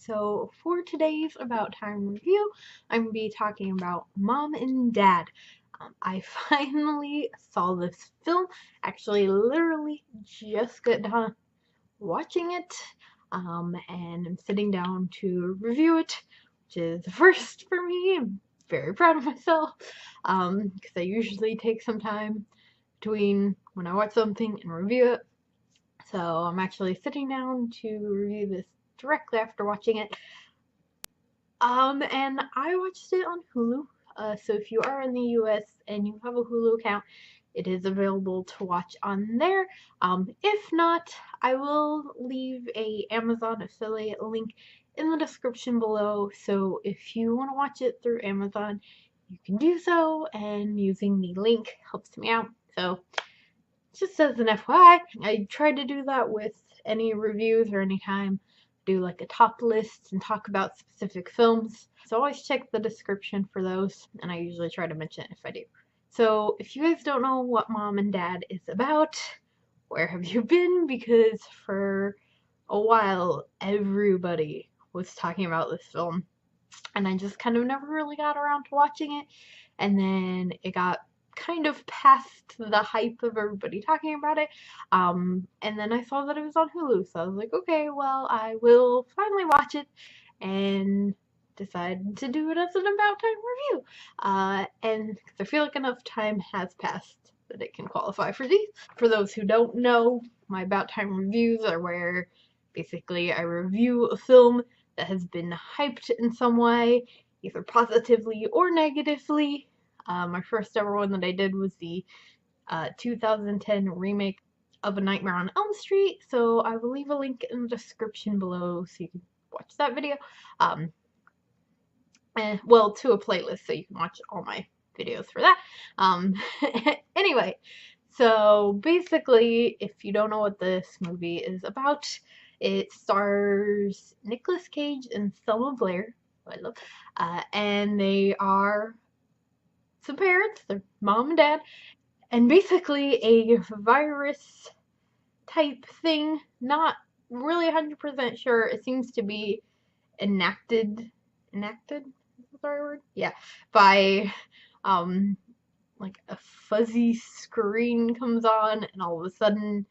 So for today's About Time review, I'm going to be talking about Mom and Dad. I finally saw this film, actually literally just got done watching it, and I'm sitting down to review it, which is a first for me. I'm very proud of myself, because I usually take some time between when I watch something and review it. So I'm actually sitting down to review this directly after watching it. And I watched it on Hulu. So if you are in the US and you have a Hulu account, it is available to watch on there. If not, I will leave a Amazon affiliate link in the description below. So if you want to watch it through Amazon, you can do so, and using the link helps me out. So just as an FYI, I try to do that with any reviews or any time I do like a top list and talk about specific films. So always check the description for those, and I usually try to mention it if I do. So if you guys don't know what Mom and Dad is about, where have you been? Because for a while everybody was talking about this film, and I just kind of never really got around to watching it. And then it got kind of past the hype of everybody talking about it. And then I saw that it was on Hulu, so I was like, okay, well, I will finally watch it, and decided to do it as an About Time review. And because I feel like enough time has passed that it can qualify for these. For those who don't know, my About Time reviews are where basically I review a film that has been hyped in some way, either positively or negatively. My first ever one that I did was the 2010 remake of A Nightmare on Elm Street, so I will leave a link in the description below so you can watch that video. Well, to a playlist so you can watch all my videos for that. Anyway, so basically, if you don't know what this movie is about, it stars Nicolas Cage and Selma Blair, who I love, and they are some parents, they're mom and dad, and basically a virus type thing, not really 100% sure, it seems to be enacted, is that the right word? Yeah, by, like a fuzzy screen comes on, and all of a sudden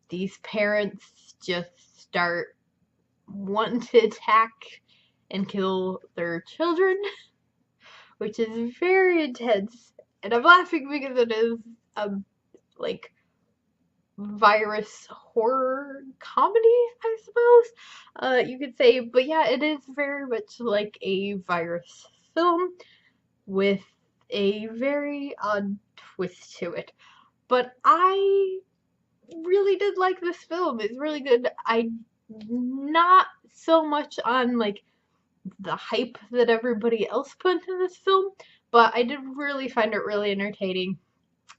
these parents just start wanting to attack and kill their children, which is very intense. And I'm laughing because it is a like virus horror comedy, I suppose you could say. But yeah, it is very much like a virus film with a very odd twist to it. But I really did like this film. It's really good. I not so much on like the hype that everybody else put into this film, but I did really find it really entertaining.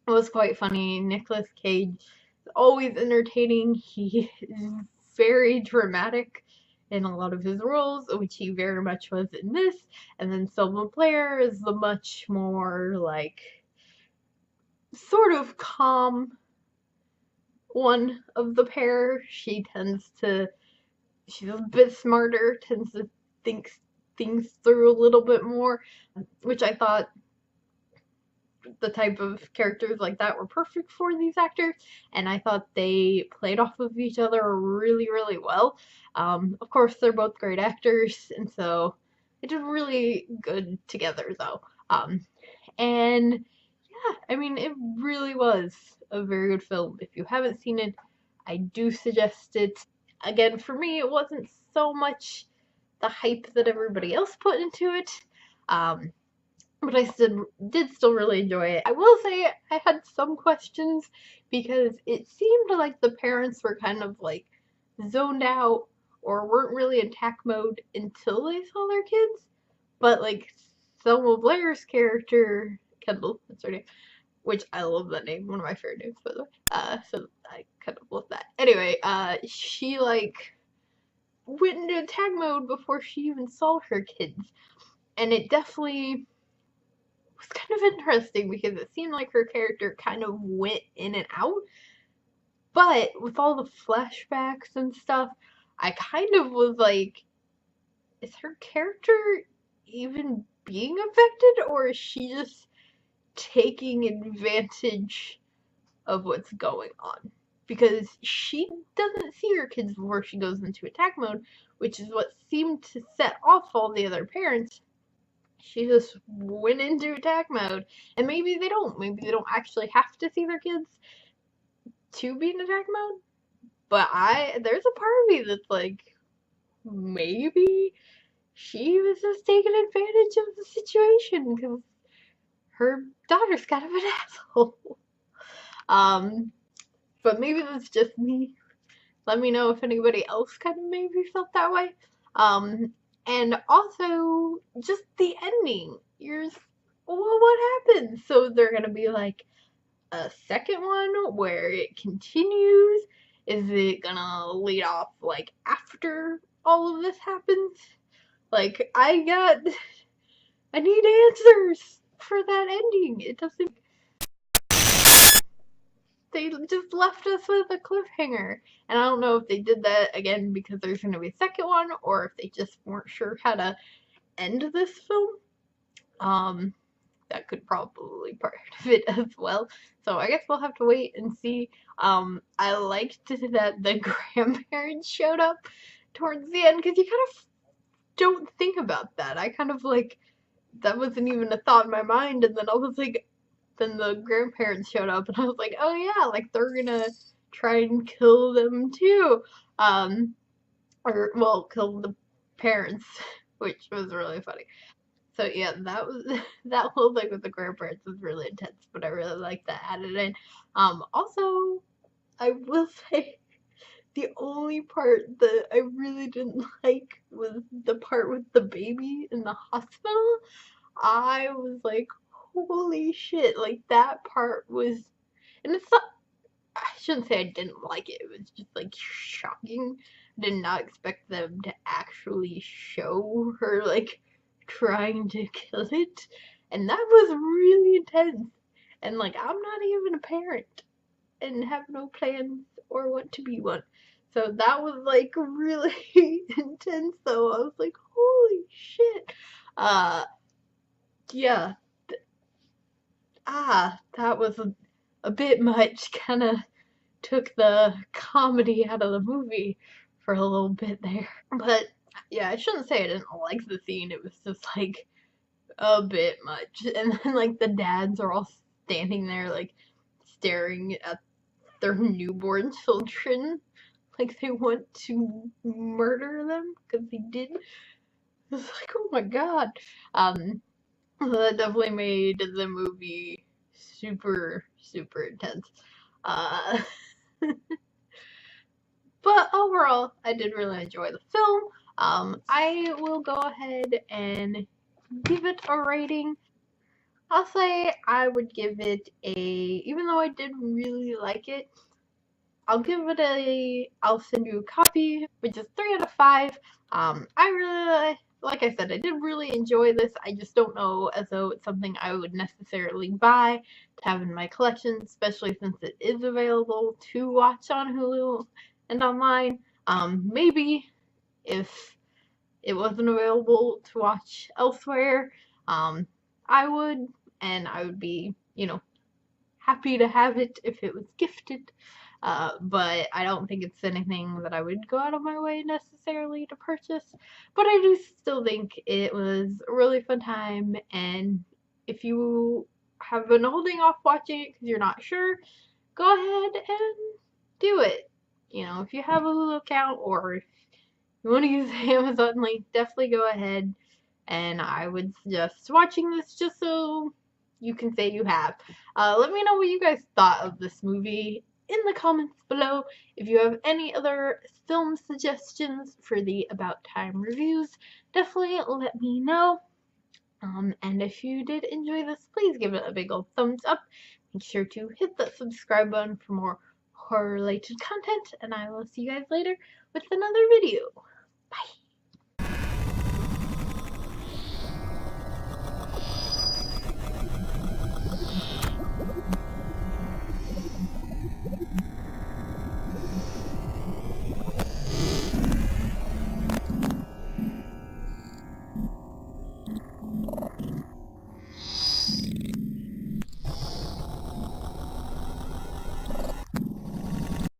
It was quite funny. Nicolas Cage is always entertaining. He is very dramatic in a lot of his roles, which he very much was in this. And then Selma Blair is the much more like sort of calm one of the pair. She's a bit smarter, tends to think things through a little bit more, which I thought the type of characters like that were perfect for these actors, and I thought they played off of each other really, really well. Of course, they're both great actors, and so they did really good together, though. And yeah, I mean, it really was a very good film. If you haven't seen it, I do suggest it. Again, for me, it wasn't so much the hype that everybody else put into it, but I did still really enjoy it. I will say I had some questions because it seemed like the parents were kind of like zoned out or weren't really in attack mode until they saw their kids. But like Selma Blair's character, Kendall, that's her name, which I love that name, one of my favorite names, by the way. So I kind of love that. Anyway, she like went into attack mode before she even saw her kids, and it definitely was kind of interesting because it seemed like her character kind of went in and out. But with all the flashbacks and stuff, I kind of was like, is her character even being affected, or is she just taking advantage of what's going on? Because she doesn't see her kids before she goes into attack mode, which is what seemed to set off all the other parents. She just went into attack mode, and maybe they don't. Maybe they don't actually have to see their kids to be in attack mode. But there's a part of me that's like, maybe she was just taking advantage of the situation because her daughter's kind of an asshole. Um, but maybe that's just me. Let me know if anybody else kind of maybe felt that way. Um, and also just the ending. You're just, well, what happened? So they're gonna be like a second one where it continues. Is it gonna lead off like after all of this happens? Like I need answers for that ending. It doesn't. They just left us with a cliffhanger. And I don't know if they did that again because there's going to be a second one, or if they just weren't sure how to end this film. That could probably part of it as well. So I guess we'll have to wait and see. I liked that the grandparents showed up towards the end because you kind of don't think about that. I kind of like, that wasn't even a thought in my mind, and then I was like, then the grandparents showed up, and I was like, oh yeah, like they're gonna try and kill them too. Or, well, kill the parents, which was really funny. So yeah, that was, that whole thing with the grandparents was really intense, but I really liked that added in. Also, I will say, the only part that I really didn't like was the part with the baby in the hospital. I was like, holy shit, like that part was, and it's not, I shouldn't say I didn't like it, it was just like shocking. I did not expect them to actually show her like trying to kill it, and that was really intense. And like, I'm not even a parent and have no plans or want to be one. So that was like really intense though. I was like, holy shit. Uh yeah, that was a bit much. Kind of took the comedy out of the movie for a little bit there. But yeah, I shouldn't say I didn't like the scene. It was just like a bit much. And then like the dads are all standing there like staring at their newborn children like they want to murder them because they did. It's like, oh my god. That definitely made the movie super, super intense. Uh, but overall, I did really enjoy the film. I will go ahead and give it a rating. I'll say I would give it a, even though I did really like it, I'll give it a, I'll send you a copy, which is 3 out of 5. I really, like I said, I did really enjoy this. I just don't know as though it's something I would necessarily buy to have in my collection, especially since it is available to watch on Hulu and online. Maybe if it wasn't available to watch elsewhere, I would, and I would be, happy to have it if it was gifted. But I don't think it's anything that I would go out of my way necessarily to purchase. But I do still think it was a really fun time, and if you have been holding off watching it because you're not sure, go ahead and do it. If you have a Hulu account or if you want to use the Amazon link, definitely go ahead. And I would suggest watching this just so you can say you have. Let me know what you guys thought of this movie in the comments below. If you have any other film suggestions for the About Time reviews, definitely let me know. And if you did enjoy this, please give it a big old thumbs up. Make sure to hit that subscribe button for more horror-related content, and I will see you guys later with another video. Bye!